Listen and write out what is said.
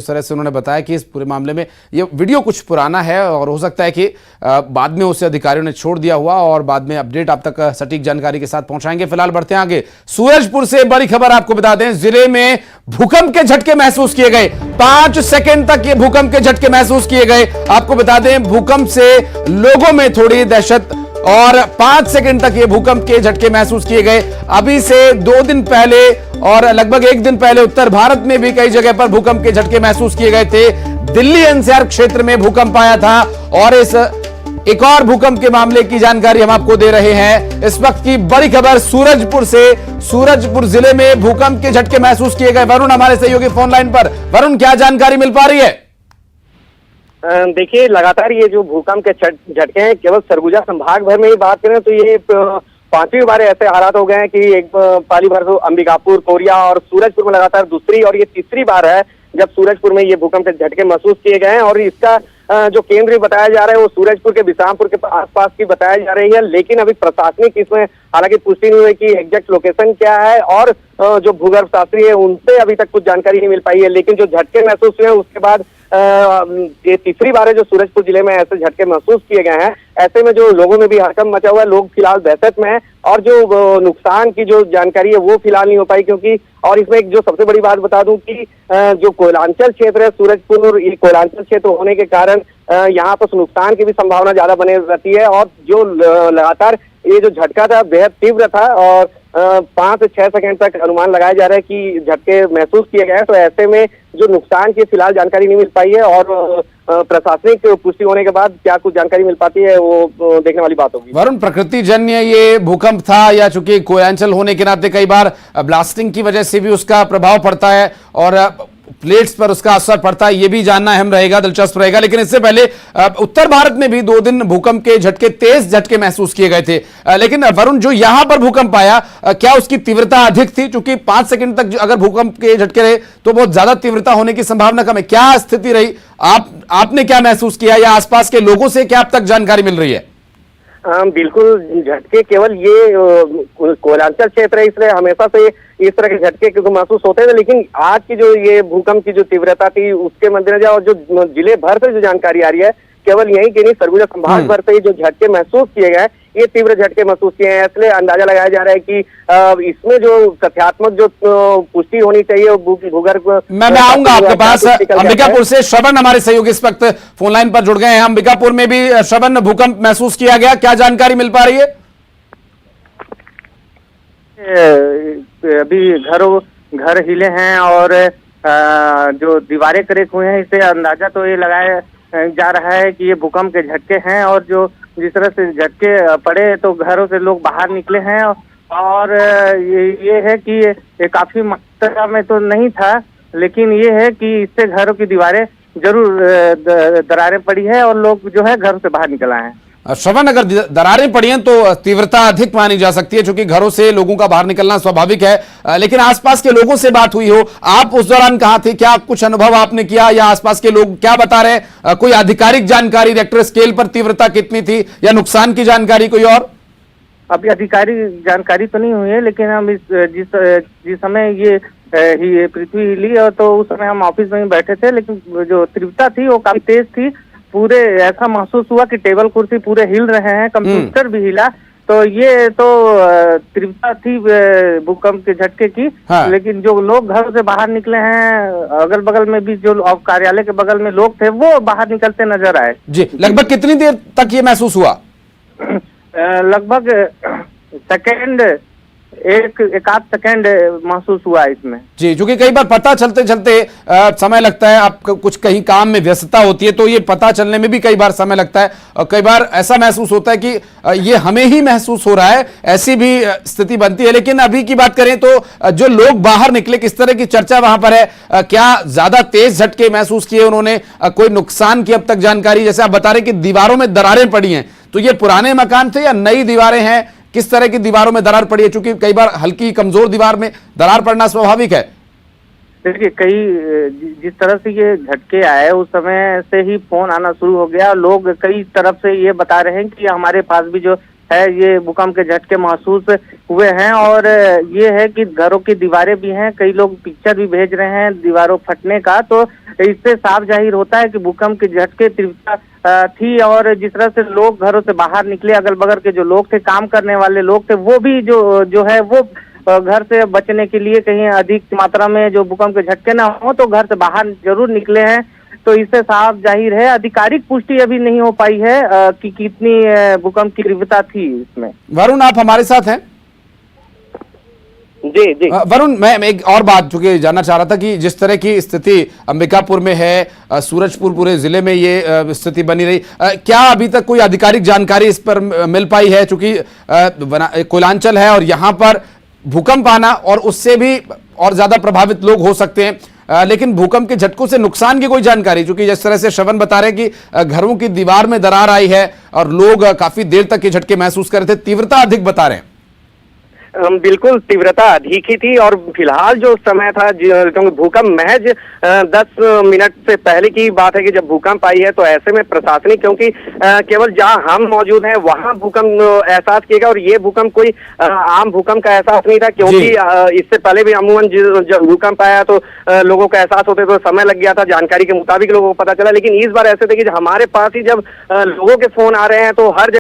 इस तरह से उन्होंने बताया कि इस पूरे मामले में ये वीडियो कुछ पुराना है और हो सकता है कि बाद में उसे अधिकारियों ने छोड़ दिया हुआ और बाद में अपडेट आप तक सटीक जानकारी के साथ पहुंचाएंगे। फिलहाल बढ़ते हैं आगे। सूरजपुर से बड़ी खबर आपको बता दें, जिले में भूकंप के झटके महसूस किए गए। 5 सेकंड तक ये भूकंप के झटके महसूस किए गए। आपको बता दें, भूकंप से लोगों में थोड़ी दहशत और 5 सेकंड तक ये भूकंप के झटके महसूस किए गए। अभी से 2 दिन पहले और लगभग 1 दिन पहले उत्तर भारत में भी कई जगह पर भूकंप के झटके महसूस किए गए थे। दिल्ली एनसीआर क्षेत्र में भूकंप आया था और इस एक और भूकंप के मामले की जानकारी हम आपको दे रहे हैं। इस वक्त की बड़ी खबर सूरजपुर से। सूरजपुर जिले में भूकंप के झटके महसूस किए गए। वरुण हमारे सहयोगी फोन लाइन पर। वरुण, क्या जानकारी मिल पा रही है? देखिए, लगातार ये जो भूकंप के झटके हैं, केवल सरगुजा संभाग भर में ही बात करें तो ये 5वीं बार ऐसे हालात हो गए हैं कि एक पहली बार तो अंबिकापुर, कोरिया और सूरजपुर में लगातार दूसरी और ये तीसरी बार है जब सूरजपुर में ये भूकंप के झटके महसूस किए गए हैं। और इसका जो केंद्र बताया जा रहा है वो सूरजपुर के बिसामपुर के आसपास की बताया जा रही है, लेकिन अभी प्रशासनिक इसमें हालांकि पुष्टि नहीं हुई कि एग्जैक्ट लोकेशन क्या है और जो भूगर्भ शास्त्री है उनसे अभी तक कुछ जानकारी नहीं मिल पाई है। लेकिन जो झटके महसूस हुए हैं उसके बाद ये तीसरी बार है जो सूरजपुर जिले में ऐसे झटके महसूस किए गए हैं। ऐसे में जो लोगों में भी हड़कंप मचा हुआ है, लोग फिलहाल दहशत में हैं और जो नुकसान की जो जानकारी है वो फिलहाल नहीं हो पाई, क्योंकि और इसमें एक जो सबसे बड़ी बात बता दूं कि जो कोयलांचल क्षेत्र है सूरजपुर, ये कोयलांचल क्षेत्र होने के कारण यहाँ पर नुकसान की भी संभावना ज्यादा बने रहती है। और जो लगातार ये जो झटका था बेहद तीव्र था और 5 से 6 सेकंड तक अनुमान लगाया जा रहा है कि झटके महसूस किए गए हैं। तो ऐसे में जो नुकसान की फिलहाल जानकारी नहीं मिल पाई है और प्रशासनिक पुष्टि होने के बाद क्या कुछ जानकारी मिल पाती है वो देखने वाली बात होगी। वरुण, प्रकृति जन्य ये भूकंप था या चूंकि कोयलांचल होने के नाते कई बार ब्लास्टिंग की वजह से भी उसका प्रभाव पड़ता है और प्लेट्स पर उसका असर पड़ता है, ये भी जानना अहम रहेगा, दिलचस्प रहेगा। लेकिन इससे पहले उत्तर भारत में भी 2 दिन भूकंप के झटके, तेज झटके महसूस किए गए थे। लेकिन वरुण, जो यहां पर भूकंप आया, क्या उसकी तीव्रता अधिक थी? क्योंकि 5 सेकंड तक अगर भूकंप के झटके रहे तो बहुत ज्यादा तीव्रता होने की संभावना कम है। क्या स्थिति रही? आपने क्या महसूस किया या आसपास के लोगों से क्या अब तक जानकारी मिल रही है? बिल्कुल, झटके केवल ये कोयलांचल क्षेत्र है इसलिए हमेशा से इस तरह के झटके क्योंकि महसूस होते थे। लेकिन आज की जो ये भूकंप की जो तीव्रता थी उसके मद्देनजर और जो जिले भर से जो जानकारी आ रही है, केवल यही कि नहीं सरगुजा संभाग भर से जो झटके महसूस किए गए, ये तीव्र झटके महसूस किए हैं। इसलिए अंदाजा लगाया जा रहा है कि इसमें जो तथ्यात्मक जो पुष्टि होनी चाहिए भूगर्भ। मैं आऊंगा आपके पास। अंबिकापुर से श्रवण हमारे सहयोगी इस वक्त फोन लाइन पर जुड़ गए हैं। अंबिकापुर में भी श्रवण भूकंप महसूस किया गया, क्या जानकारी मिल पा रही है? अभी घर हिले हैं और जो दीवारें क्रैक हुए हैं, इससे अंदाजा तो ये लगाया जा रहा है कि ये भूकंप के झटके हैं। और जो जिस तरह से झटके पड़े तो घरों से लोग बाहर निकले हैं और ये है कि ये काफी मात्रा में तो नहीं था, लेकिन ये है कि इससे घरों की दीवारें जरूर दरारें पड़ी है और लोग जो है घरों से बाहर निकल आए हैं। श्रवण, अगर दरारें पड़ी हैं तो तीव्रता अधिक मानी जा सकती है, क्योंकि घरों से लोगों का बाहर निकलना स्वाभाविक है। लेकिन आसपास के लोगों से बात हुई हो, आप उस दौरान कहां थे? क्या कुछ अनुभव आपने किया या आसपास के लोग क्या बता रहे हैं? कोई आधिकारिक जानकारी, रिक्टर स्केल पर तीव्रता कितनी थी या नुकसान की जानकारी कोई और? अभी आधिकारिक जानकारी तो नहीं हुई है, लेकिन हम जिस समय ये पृथ्वी हिली और तो उस समय हम ऑफिस में ही बैठे थे, लेकिन जो तीव्रता थी वो काफी तेज थी। पूरे ऐसा महसूस हुआ कि टेबल कुर्सी पूरे हिल रहे हैं, कंप्यूटर भी हिला। तो ये तो तीव्रता थी भूकंप के झटके की। हाँ। लेकिन जो लोग घर से बाहर निकले हैं, अगल बगल में भी जो कार्यालय के बगल में लोग थे वो बाहर निकलते नजर आए। जी, लगभग कितनी देर तक ये महसूस हुआ? लगभग एक आध सेकेंड महसूस हुआ इसमें। जी, क्योंकि कई बार पता चलते चलते समय लगता है, आपको कुछ कहीं काम में व्यस्तता होती है तो ये पता चलने में भी कई बार समय लगता है और कई बार ऐसा महसूस होता है कि ये हमें ही महसूस हो रहा है, ऐसी भी स्थिति बनती है। लेकिन अभी की बात करें तो जो लोग बाहर निकले, किस तरह की चर्चा वहां पर है? क्या ज्यादा तेज झटके महसूस किए उन्होंने? कोई नुकसान की अब तक जानकारी? जैसे आप बता रहे कि दीवारों में दरारें पड़ी हैं, तो ये पुराने मकान थे या नई दीवारें हैं? किस तरह की दीवारों में दरार पड़ी है? क्योंकि कई बार हल्की कमजोर दीवार में दरार पड़ना स्वाभाविक है। देखिए, जिस तरह से ये झटके आए उस समय से ही फोन आना शुरू हो गया। लोग कई तरफ से ये बता रहे हैं कि हमारे पास भी जो है ये भूकंप के झटके महसूस हुए हैं। और ये है कि घरों की दीवारें भी हैं, कई लोग पिक्चर भी भेज रहे हैं दीवारों फटने का, तो इससे साफ जाहिर होता है कि भूकंप के झटके तीव्रता थी। और जिस तरह से लोग घरों से बाहर निकले, अगल बगल के जो लोग थे, काम करने वाले लोग थे, वो भी जो है वो घर से बचने के लिए कहीं अधिक मात्रा में जो भूकंप के झटके ना हो तो घर से बाहर जरूर निकले हैं। तो इससे साफ जाहिर है, आधिकारिक पुष्टि अभी नहीं हो पाई है कि कितनी भूकंप की तीव्रता थी इसमें। वरुण, आप हमारे साथ हैं? जी जी वरुण, मैं एक और बात चूंकि जानना चाह रहा था कि जिस तरह की स्थिति अंबिकापुर में है, सूरजपुर पूरे जिले में ये स्थिति बनी रही, क्या अभी तक कोई आधिकारिक जानकारी इस पर मिल पाई है? चूंकि कोयलांचल है और यहाँ पर भूकंप आना और उससे भी और ज्यादा प्रभावित लोग हो सकते हैं, लेकिन भूकंप के झटकों से नुकसान की कोई जानकारी, क्योंकि जिस तरह से श्रवण बता रहे हैं कि घरों की दीवार में दरार आई है और लोग काफी देर तक ये झटके महसूस कर रहे थे, तीव्रता अधिक बता रहे हैं। बिल्कुल तीव्रता अधिक ही थी। और फिलहाल जो समय था, क्योंकि भूकंप महज 10 मिनट से पहले की बात है कि जब भूकंप आई है, तो ऐसे में प्रशासनिक, क्योंकि केवल जहां हम मौजूद हैं वहां भूकंप एहसास किएगा, और ये भूकंप कोई आम भूकंप का एहसास नहीं था, क्योंकि इससे पहले भी अमूमन जब भूकंप आया तो लोगों को एहसास होते तो समय लग गया था, जानकारी के मुताबिक लोगों को पता चला। लेकिन इस बार ऐसे थे कि हमारे पास ही जब लोगों के फोन आ रहे हैं तो हर